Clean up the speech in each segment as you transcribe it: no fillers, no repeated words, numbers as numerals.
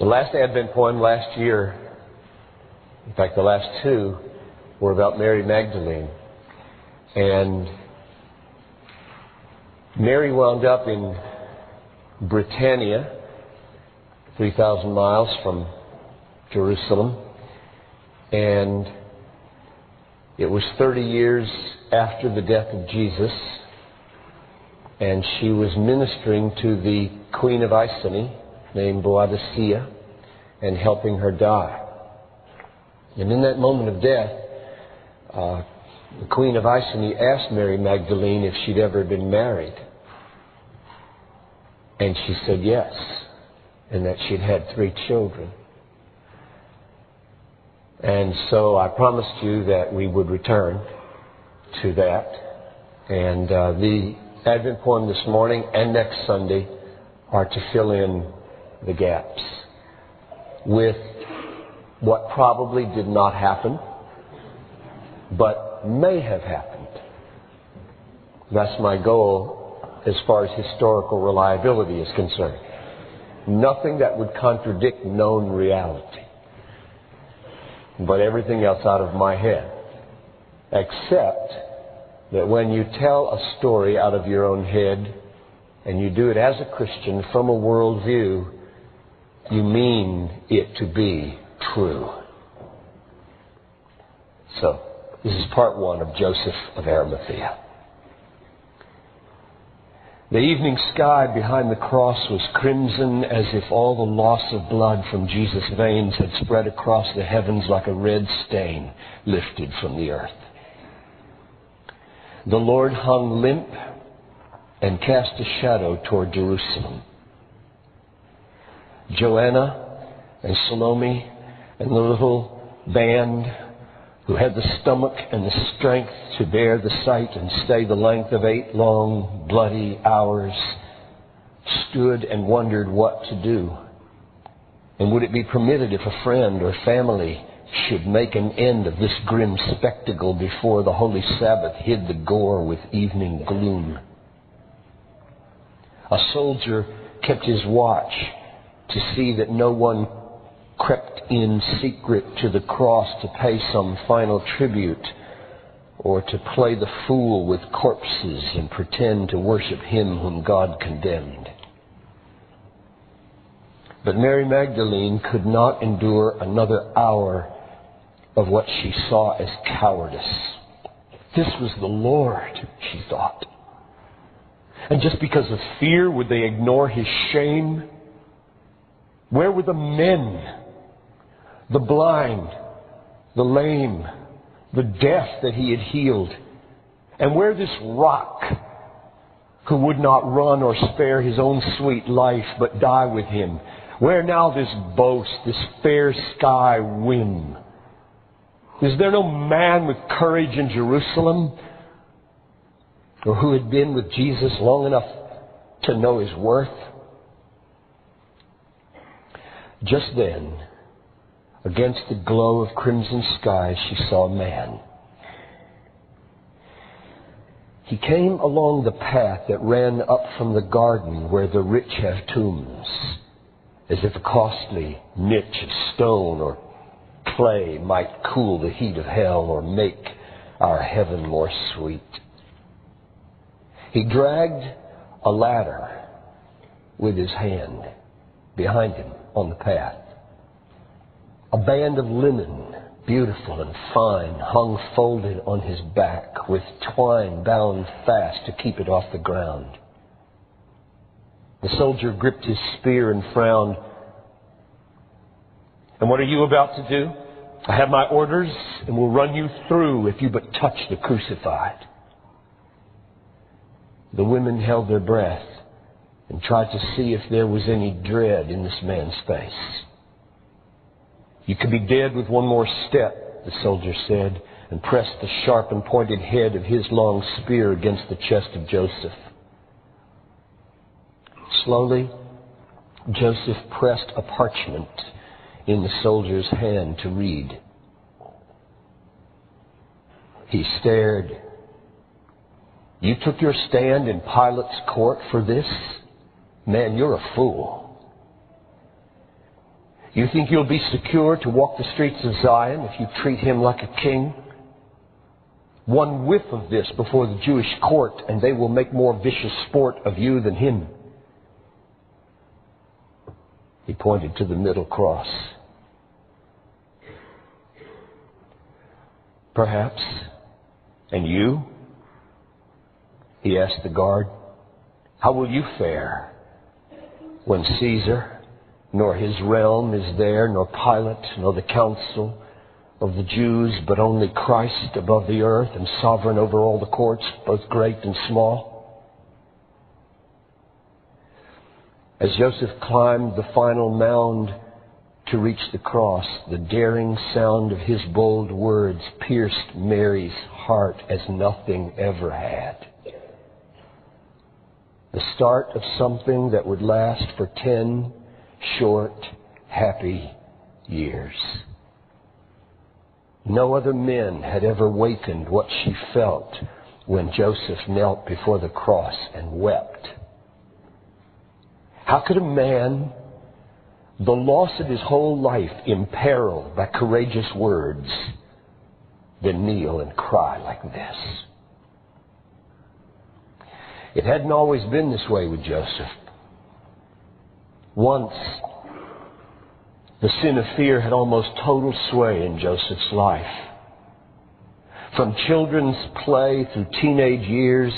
The last Advent poem last year, in fact the last two, were about Mary Magdalene. And Mary wound up in Britannia, 3,000 miles from Jerusalem. And it was 30 years after the death of Jesus. And she was ministering to the Queen of Iceni, named Boadicea, and helping her die. And in that moment of death, the Queen of Iceni asked Mary Magdalene if she'd ever been married. And she said yes, and that she'd had 3 children. And so I promised you that we would return to that. And the Advent poem this morning and next Sunday are to fill in the gaps with what probably did not happen, but may have happened. That's my goal as far as historical reliability is concerned. Nothing that would contradict known reality, but everything else out of my head. Except that when you tell a story out of your own head, and you do it as a Christian from a worldview, you mean it to be true. So, this is part 1 of Joseph of Arimathea. The evening sky behind the cross was crimson, as if all the loss of blood from Jesus' veins had spread across the heavens like a red stain lifted from the earth. The Lord hung limp and cast a shadow toward Jerusalem. Joanna and Salome and the little band who had the stomach and the strength to bear the sight and stay the length of 8 long, bloody hours, stood and wondered what to do. And would it be permitted if a friend or family should make an end of this grim spectacle before the holy Sabbath hid the gore with evening gloom? A soldier kept his watch to see that no one crept in secret to the cross to pay some final tribute, or to play the fool with corpses and pretend to worship him whom God condemned. But Mary Magdalene could not endure another hour of what she saw as cowardice. This was the Lord, she thought. And just because of fear, would they ignore his shame? Where were the men? The blind, the lame, the deaf that he had healed? And where this rock who would not run or spare his own sweet life but die with him? Where now this boast, this fair sky whim? Is there no man with courage in Jerusalem, or who had been with Jesus long enough to know his worth? Just then, against the glow of crimson sky, she saw a man. He came along the path that ran up from the garden where the rich have tombs, as if a costly niche of stone or clay might cool the heat of hell or make our heaven more sweet. He dragged a ladder with his hand behind him on the path. A band of linen, beautiful and fine, hung folded on his back, with twine bound fast to keep it off the ground. The soldier gripped his spear and frowned. "And what are you about to do? I have my orders and will run you through if you but touch the crucified." The women held their breath and tried to see if there was any dread in this man's face. "You could be dead with one more step," the soldier said, and pressed the sharp and pointed head of his long spear against the chest of Joseph. Slowly, Joseph pressed a parchment in the soldier's hand to read. He stared. "You took your stand in Pilate's court for this? Man, you're a fool." You think you'll be secure to walk the streets of Zion if you treat him like a king? One whiff of this before the Jewish court, and they will make more vicious sport of you than him. He pointed to the middle cross. Perhaps. And you? He asked the guard, how will you fare when Caesar, nor his realm is there, nor Pilate, nor the council of the Jews, but only Christ above the earth and sovereign over all the courts, both great and small? As Joseph climbed the final mound to reach the cross, the daring sound of his bold words pierced Mary's heart as nothing ever had. The start of something that would last for 10 short, happy years. No other men had ever wakened what she felt when Joseph knelt before the cross and wept. How could a man, the loss of his whole life imperiled by courageous words, then kneel and cry like this? It hadn't always been this way with Joseph. Once, the sin of fear had almost total sway in Joseph's life. From children's play through teenage years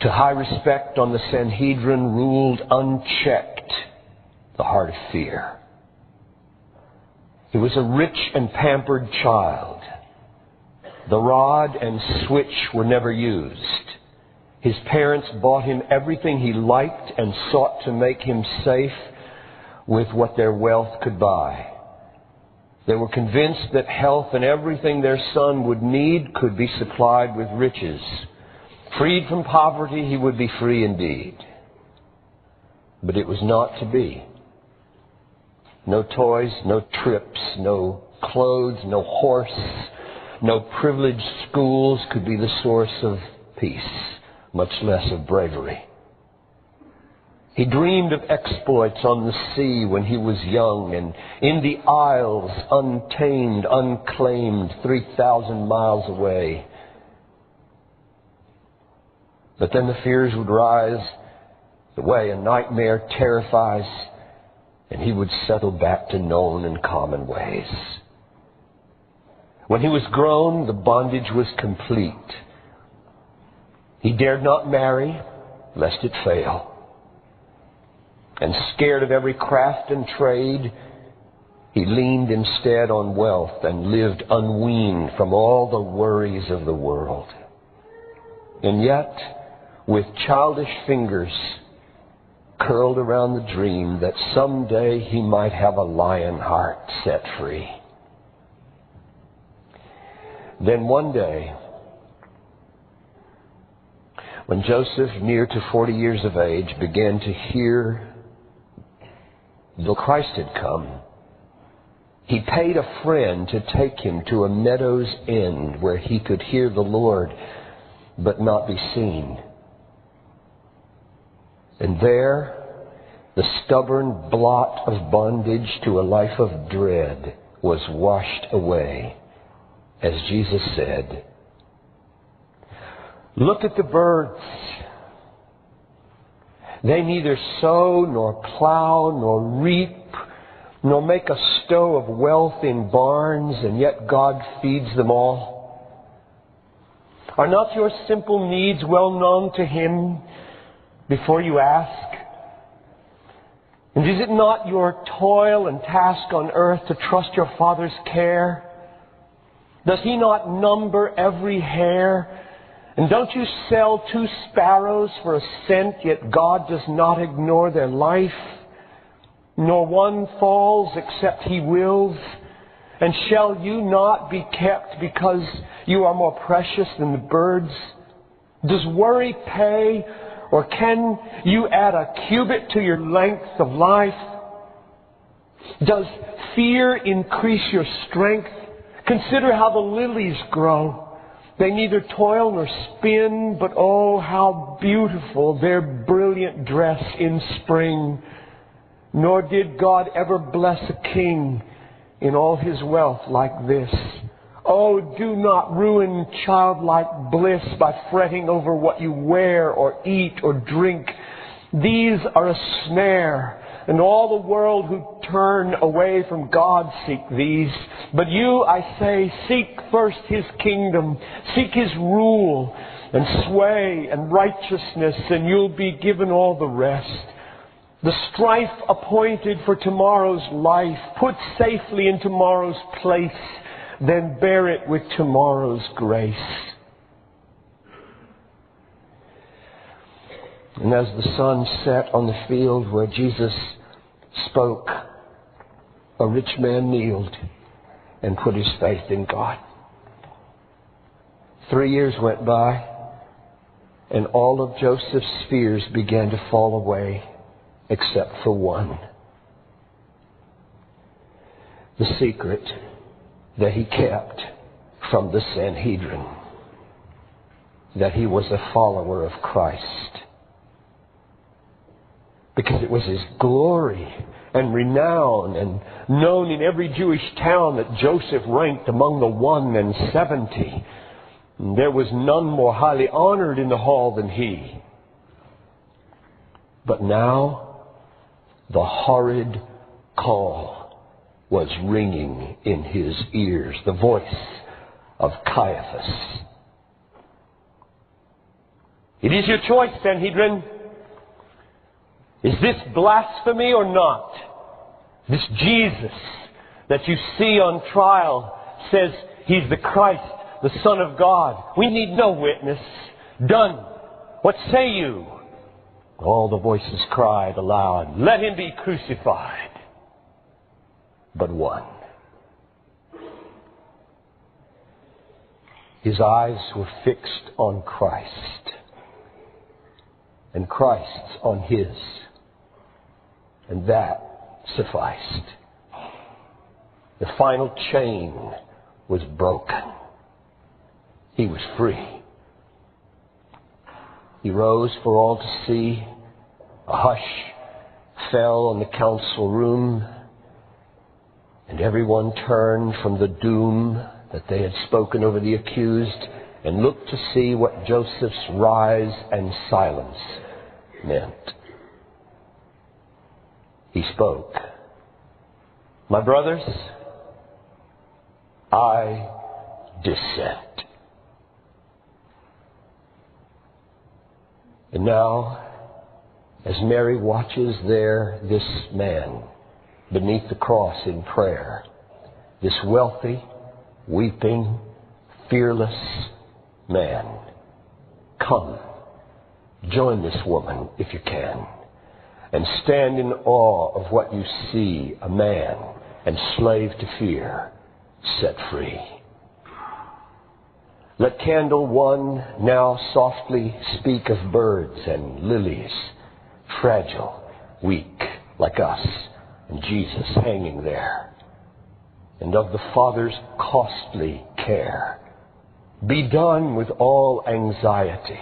to high respect on the Sanhedrin ruled unchecked the heart of fear. He was a rich and pampered child. The rod and switch were never used. His parents bought him everything he liked and sought to make him safe with what their wealth could buy. They were convinced that health and everything their son would need could be supplied with riches. Freed from poverty, he would be free indeed. But it was not to be. No toys, no trips, no clothes, no horse, no privileged schools could be the source of peace, much less of bravery. He dreamed of exploits on the sea when he was young and in the isles, untamed, unclaimed, 3,000 miles away. But then the fears would rise the way a nightmare terrifies, and he would settle back to known and common ways. When he was grown, the bondage was complete. He dared not marry, lest it fail. And scared of every craft and trade, he leaned instead on wealth and lived unweaned from all the worries of the world. And yet, with childish fingers curled around the dream that someday he might have a lion heart set free. Then one day, when Joseph, near to 40 years of age, began to hear that Christ had come, he paid a friend to take him to a meadow's end where he could hear the Lord but not be seen. And there, the stubborn blot of bondage to a life of dread was washed away, as Jesus said, "Look at the birds. They neither sow, nor plow, nor reap, nor make a stow of wealth in barns, and yet God feeds them all. Are not your simple needs well known to Him before you ask? And is it not your toil and task on earth to trust your Father's care? Does He not number every hair? And don't you sell 2 sparrows for a cent, yet God does not ignore their life? Nor one falls except He wills. And shall you not be kept because you are more precious than the birds? Does worry pay, or can you add a cubit to your length of life? Does fear increase your strength? Consider how the lilies grow. They neither toil nor spin, but oh, how beautiful their brilliant dress in spring. Nor did God ever bless a king in all his wealth like this. Oh, do not ruin childlike bliss by fretting over what you wear or eat or drink. These are a snare, and all the world who turn away from God seek these. But you, I say, seek first His kingdom, seek His rule and sway and righteousness, and you'll be given all the rest. The strife appointed for tomorrow's life, put safely in tomorrow's place, then bear it with tomorrow's grace. And as the sun set on the field where Jesus spoke, a rich man kneeled and put his faith in God. 3 years went by, and all of Joseph's fears began to fall away, except for one. The secret that he kept from the Sanhedrin, that he was a follower of Christ. Because it was his glory and renown and known in every Jewish town that Joseph ranked among the 170. And there was none more highly honored in the hall than he. But now the horrid call was ringing in his ears, the voice of Caiaphas. It is your choice, Sanhedrin. Is this blasphemy or not? This Jesus that you see on trial says He's the Christ, the Son of God. We need no witness. Done. What say you? All the voices cried aloud, let Him be crucified. But one. His eyes were fixed on Christ, and Christ's on his. And that sufficed. The final chain was broken. He was free. He rose for all to see. A hush fell on the council room, and everyone turned from the doom that they had spoken over the accused and looked to see what Joseph's rise and silence meant. He spoke. My brothers, I dissent. And now, as Mary watches there this man beneath the cross in prayer, this wealthy, weeping, fearless man, come, join this woman if you can, and stand in awe of what you see, a man and slave to fear, set free. Let candle one now softly speak of birds and lilies, fragile, weak, like us, and Jesus hanging there, and of the Father's costly care. Be done with all anxiety,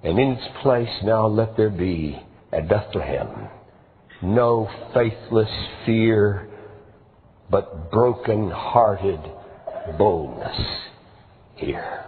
and in its place now let there be at Bethlehem no faithless fear, but broken-hearted boldness here.